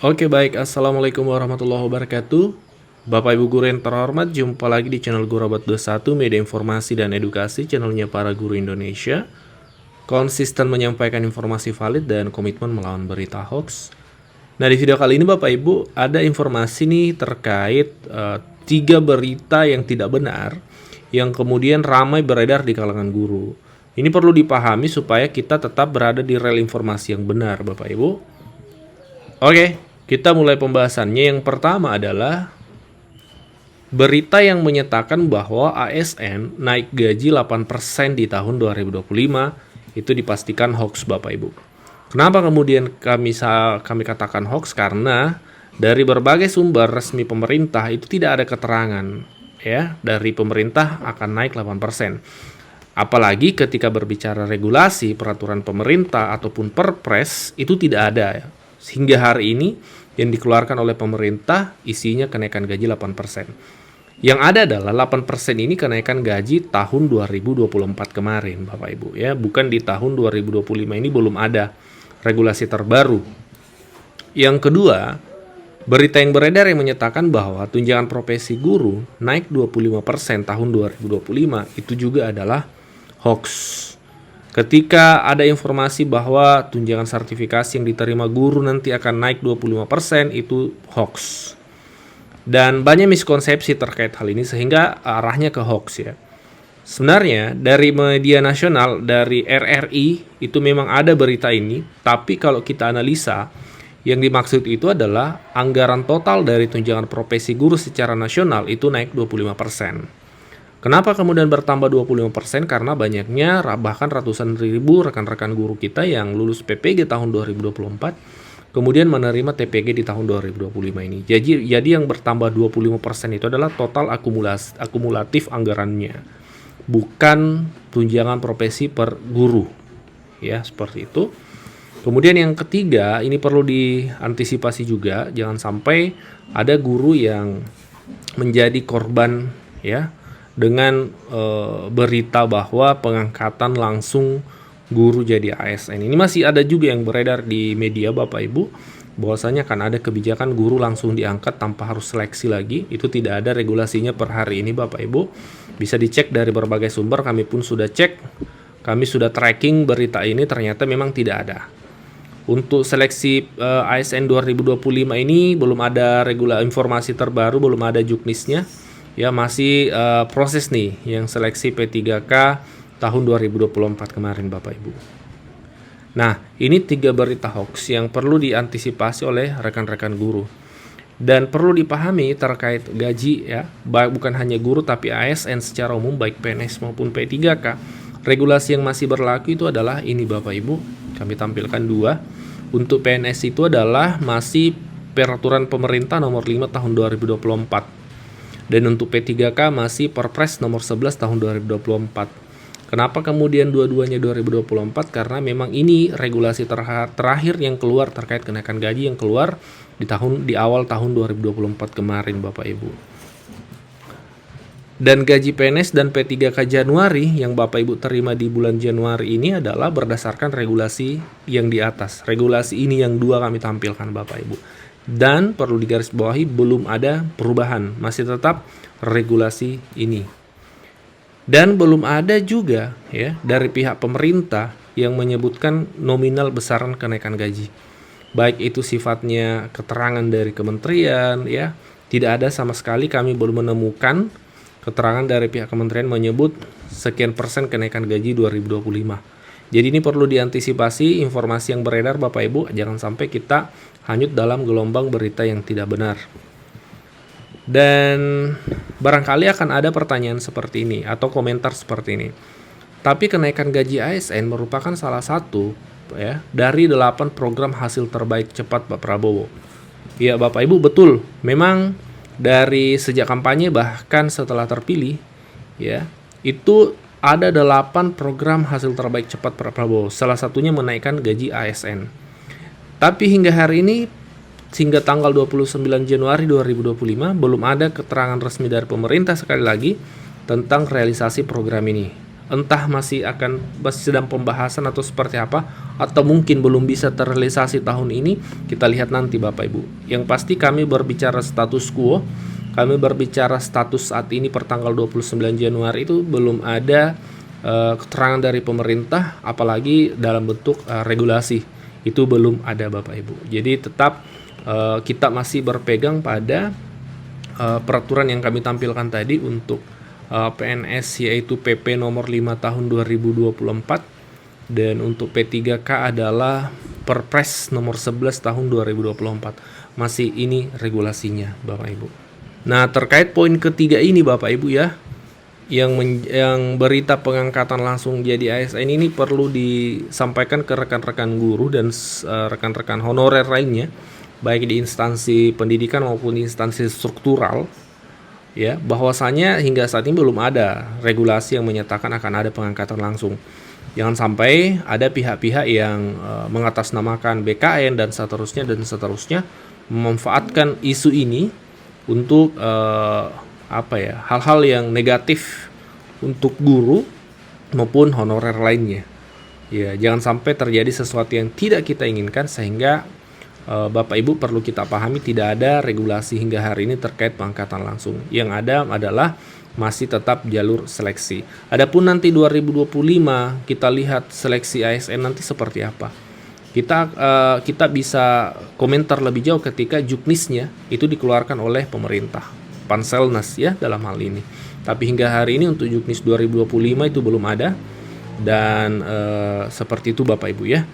Oke baik, Assalamualaikum warahmatullahi wabarakatuh. Bapak Ibu guru yang terhormat, jumpa lagi di channel Guru Abad 21, media informasi dan edukasi, channelnya para guru Indonesia. Konsisten menyampaikan informasi valid dan komitmen melawan berita hoax. Nah, di video kali ini Bapak Ibu ada informasi nih terkait 3 berita yang tidak benar yang kemudian ramai beredar di kalangan guru. Ini perlu dipahami supaya kita tetap berada di rel informasi yang benar Bapak Ibu. Oke, kita mulai pembahasannya. Yang pertama adalah berita yang menyatakan bahwa ASN naik gaji 8% di tahun 2025 itu dipastikan hoax Bapak Ibu. Kenapa kemudian kami katakan hoax? Karena dari berbagai sumber resmi pemerintah itu tidak ada keterangan ya dari pemerintah akan naik 8%. Apalagi ketika berbicara regulasi, peraturan pemerintah ataupun perpres itu tidak ada ya. Hingga hari ini yang dikeluarkan oleh pemerintah isinya kenaikan gaji 8%. Yang ada adalah 8% ini kenaikan gaji tahun 2024 kemarin Bapak Ibu ya, bukan di tahun 2025 ini belum ada regulasi terbaru. Yang kedua, berita yang beredar yang menyatakan bahwa tunjangan profesi guru naik 25% tahun 2025 itu juga adalah hoax. Ketika ada informasi bahwa tunjangan sertifikasi yang diterima guru nanti akan naik 25%, itu hoax. Dan banyak miskonsepsi terkait hal ini sehingga arahnya ke hoax ya. Sebenarnya dari media nasional, dari RRI itu memang ada berita ini, tapi kalau kita analisa, yang dimaksud itu adalah anggaran total dari tunjangan profesi guru secara nasional itu naik 25%. Kenapa kemudian bertambah 25%? Karena banyaknya bahkan ratusan ribu rekan-rekan guru kita yang lulus PPG tahun 2024 kemudian menerima TPG di tahun 2025 ini. Jadi yang bertambah 25% itu adalah total akumulatif anggarannya, bukan tunjangan profesi per guru. Ya, seperti itu. Kemudian yang ketiga, ini perlu diantisipasi juga, jangan sampai ada guru yang menjadi korban ya dengan berita bahwa pengangkatan langsung guru jadi ASN. Ini masih ada juga yang beredar di media Bapak Ibu, bahwasanya akan ada kebijakan guru langsung diangkat tanpa harus seleksi lagi. Itu tidak ada regulasinya per hari ini Bapak Ibu. Bisa dicek dari berbagai sumber, kami pun sudah cek, kami sudah tracking berita ini, ternyata memang tidak ada. Untuk seleksi ASN 2025 ini belum ada informasi terbaru, belum ada juknisnya. Ya, masih proses nih yang seleksi P3K tahun 2024 kemarin Bapak Ibu. Nah, ini 3 berita hoax yang perlu diantisipasi oleh rekan-rekan guru. Dan perlu dipahami terkait gaji ya, bukan hanya guru tapi ASN secara umum baik PNS maupun P3K. Regulasi yang masih berlaku itu adalah ini Bapak Ibu. Kami tampilkan 2. Untuk PNS itu adalah masih peraturan pemerintah nomor 5 tahun 2024. Dan untuk P3K masih Perpres nomor 11 tahun 2024. Kenapa kemudian dua-duanya 2024? Karena memang ini regulasi terakhir yang keluar terkait kenaikan gaji yang keluar di awal tahun 2024 kemarin Bapak Ibu. Dan gaji PNS dan P3K Januari yang Bapak Ibu terima di bulan Januari ini adalah berdasarkan regulasi yang di atas. Regulasi ini yang 2 kami tampilkan Bapak Ibu. Dan perlu digarisbawahi belum ada perubahan, masih tetap regulasi ini. Dan belum ada juga ya dari pihak pemerintah yang menyebutkan nominal besaran kenaikan gaji. Baik itu sifatnya keterangan dari kementerian ya, tidak ada sama sekali, kami belum menemukan keterangan dari pihak kementerian menyebut sekian persen kenaikan gaji 2025. Jadi ini perlu diantisipasi informasi yang beredar Bapak Ibu, jangan sampai kita hanyut dalam gelombang berita yang tidak benar. Dan barangkali akan ada pertanyaan seperti ini atau komentar seperti ini. Tapi kenaikan gaji ASN merupakan salah satu ya dari 8 program hasil terbaik cepat Pak Prabowo. Ya Bapak Ibu, betul. Memang dari sejak kampanye bahkan setelah terpilih ya, itu ada 8 program hasil terbaik cepat Pak Prabowo. Salah satunya menaikkan gaji ASN. Tapi hingga hari ini, hingga tanggal 29 Januari 2025 belum ada keterangan resmi dari pemerintah sekali lagi tentang realisasi program ini. entah masih sedang pembahasan atau seperti apa, atau mungkin belum bisa terrealisasi tahun ini. Kita lihat nanti Bapak Ibu. Yang pasti kami berbicara status quo, kami berbicara status saat ini per tanggal 29 Januari itu belum ada keterangan dari pemerintah, apalagi dalam bentuk regulasi. Itu belum ada Bapak Ibu. Jadi tetap kita masih berpegang pada peraturan yang kami tampilkan tadi untuk PNS, yaitu PP nomor 5 tahun 2024, dan untuk P3K adalah Perpres nomor 11 tahun 2024. Masih ini regulasinya Bapak Ibu. Nah, terkait poin ketiga ini Bapak Ibu ya, yang berita pengangkatan langsung jadi ASN ini perlu disampaikan ke rekan-rekan guru dan rekan-rekan honorer lainnya, baik di instansi pendidikan maupun di instansi struktural, ya, bahwasanya hingga saat ini belum ada regulasi yang menyatakan akan ada pengangkatan langsung. Jangan sampai ada pihak-pihak yang mengatasnamakan BKN dan seterusnya memanfaatkan isu ini untuk hal-hal yang negatif untuk guru maupun honorer lainnya. Ya, jangan sampai terjadi sesuatu yang tidak kita inginkan, sehingga Bapak Ibu perlu kita pahami tidak ada regulasi hingga hari ini terkait pengangkatan langsung. Yang ada adalah masih tetap jalur seleksi. Adapun nanti 2025 kita lihat seleksi ASN nanti seperti apa. Kita bisa komentar lebih jauh ketika juknisnya itu dikeluarkan oleh pemerintah, Panselnas ya dalam hal ini. Tapi hingga hari ini untuk juknis 2025 itu belum ada, dan seperti itu Bapak Ibu ya.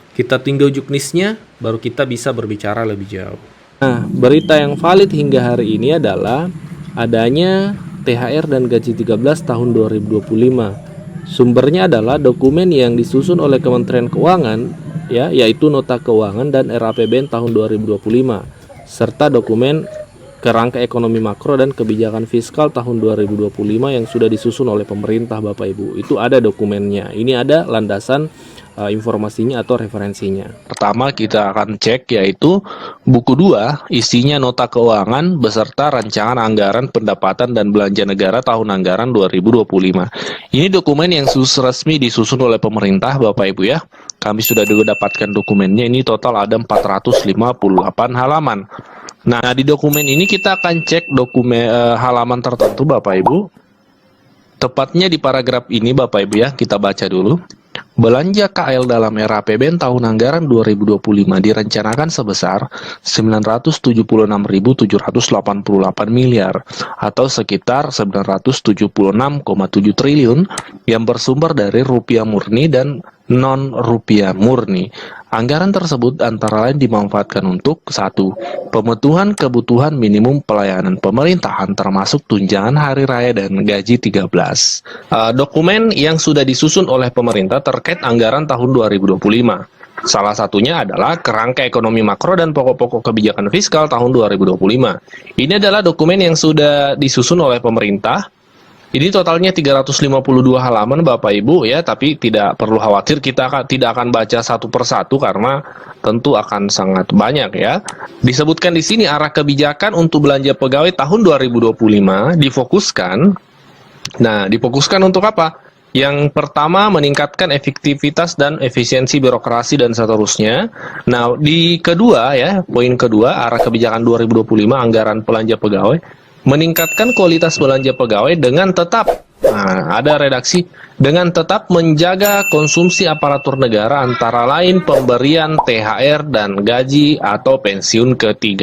Kita tunggu juknisnya baru kita bisa berbicara lebih jauh. Nah, berita yang valid hingga hari ini adalah adanya THR dan gaji 13 tahun 2025. Sumbernya adalah dokumen yang disusun oleh Kementerian Keuangan ya, yaitu Nota Keuangan dan RAPBN tahun 2025 serta dokumen Kerangka Ekonomi Makro dan Kebijakan Fiskal tahun 2025 yang sudah disusun oleh pemerintah Bapak Ibu. Itu ada dokumennya. Ini ada landasan informasinya atau referensinya. Pertama kita akan cek yaitu buku 2, isinya nota keuangan beserta rancangan anggaran pendapatan dan belanja negara tahun anggaran 2025. Ini dokumen yang resmi disusun oleh pemerintah Bapak Ibu ya. Kami sudah dapatkan dokumennya, ini total ada 458 halaman. Nah, di dokumen ini kita akan cek dokumen halaman tertentu Bapak Ibu. Tepatnya di paragraf ini Bapak Ibu ya, kita baca dulu. Belanja KL dalam RAPBN tahun anggaran 2025 direncanakan sebesar 976.788 miliar atau sekitar 976,7 triliun yang bersumber dari rupiah murni dan non-rupiah murni. Anggaran tersebut antara lain dimanfaatkan untuk 1. Pemenuhan kebutuhan minimum pelayanan pemerintahan termasuk tunjangan hari raya dan gaji 13. Dokumen yang sudah disusun oleh pemerintah terkait anggaran tahun 2025. Salah satunya adalah Kerangka Ekonomi Makro dan Pokok-pokok Kebijakan Fiskal tahun 2025. Ini adalah dokumen yang sudah disusun oleh pemerintah. Ini totalnya 352 halaman Bapak Ibu ya, tapi tidak perlu khawatir, kita tidak akan baca satu persatu karena tentu akan sangat banyak ya. Disebutkan di sini arah kebijakan untuk belanja pegawai tahun 2025 difokuskan. Nah, difokuskan untuk apa? Yang pertama meningkatkan efektivitas dan efisiensi birokrasi dan seterusnya. Nah, di kedua ya, poin kedua arah kebijakan 2025 anggaran belanja pegawai meningkatkan kualitas belanja pegawai dengan tetap, ada redaksi, dengan tetap menjaga konsumsi aparatur negara antara lain pemberian THR dan gaji atau pensiun ke-13.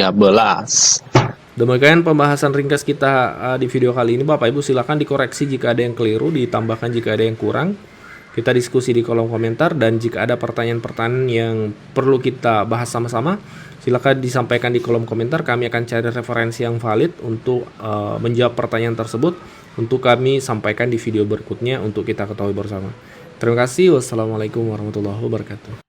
Demikian pembahasan ringkas kita di video kali ini Bapak Ibu, silakan dikoreksi jika ada yang keliru, ditambahkan jika ada yang kurang. Kita diskusi di kolom komentar, dan jika ada pertanyaan-pertanyaan yang perlu kita bahas sama-sama, silakan disampaikan di kolom komentar. Kami akan cari referensi yang valid untuk menjawab pertanyaan tersebut, untuk kami sampaikan di video berikutnya untuk kita ketahui bersama. Terima kasih. Wassalamualaikum warahmatullahi wabarakatuh.